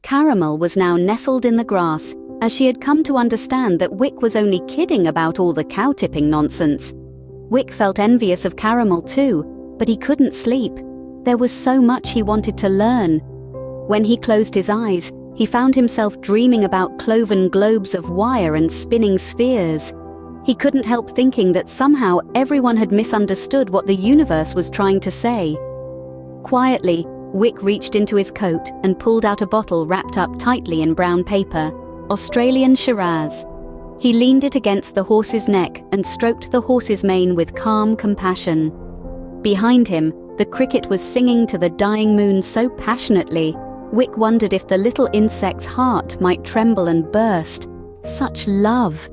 Caramel was now nestled in the grass, as she had come to understand that Wick was only kidding about all the cow-tipping nonsense. Wick felt envious of Caramel too, but he couldn't sleep. There was so much he wanted to learn. When he closed his eyes, he found himself dreaming about cloven globes of wire and spinning spheres. He couldn't help thinking that somehow everyone had misunderstood what the universe was trying to say. Quietly, Wick reached into his coat and pulled out a bottle wrapped up tightly in brown paper, Australian Shiraz. He leaned it against the horse's neck and stroked the horse's mane with calm compassion. Behind him, the cricket was singing to the dying moon so passionately, Wick wondered if the little insect's heart might tremble and burst. Such love!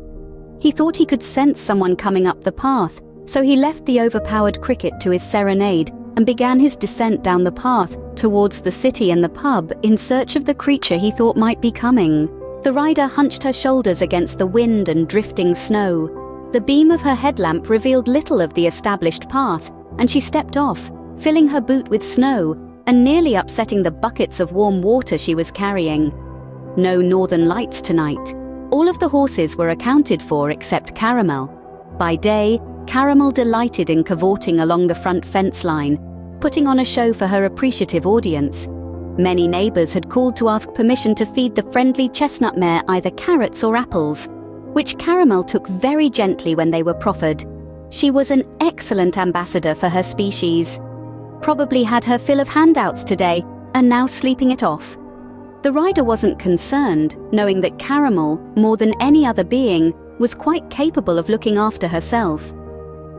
He thought he could sense someone coming up the path, so he left the overpowered cricket to his serenade and began his descent down the path towards the city and the pub in search of the creature he thought might be coming. The rider hunched her shoulders against the wind and drifting snow. The beam of her headlamp revealed little of the established path, and she stepped off, filling her boot with snow and nearly upsetting the buckets of warm water she was carrying. No northern lights tonight. All of the horses were accounted for except Caramel. By day, Caramel delighted in cavorting along the front fence line, putting on a show for her appreciative audience. Many neighbors had called to ask permission to feed the friendly chestnut mare either carrots or apples, which Caramel took very gently when they were proffered. She was an excellent ambassador for her species. Probably had her fill of handouts today, and now sleeping it off. The rider wasn't concerned, knowing that Caramel, more than any other being, was quite capable of looking after herself.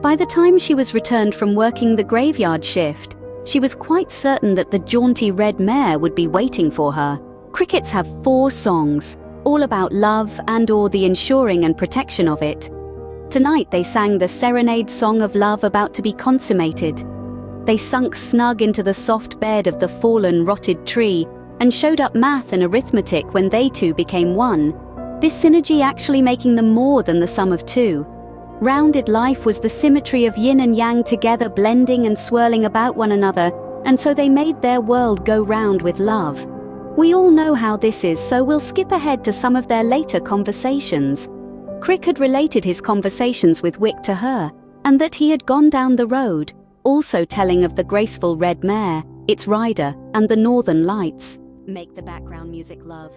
By the time she was returned from working the graveyard shift, she was quite certain that the jaunty red mare would be waiting for her. Crickets have 4 songs, all about love and/or the ensuring and protection of it. Tonight they sang the serenade song of love about to be consummated. They sunk snug into the soft bed of the fallen, rotted tree and showed up math and arithmetic when they two became one, this synergy actually making them more than the sum of 2. Rounded life was the symmetry of yin and yang together blending and swirling about one another, and so they made their world go round with love. We all know how this is, so we'll skip ahead to some of their later conversations. Crick had related his conversations with Wick to her, and that he had gone down the road, also telling of the graceful red mare, its rider, and the northern lights. Make the background music, love.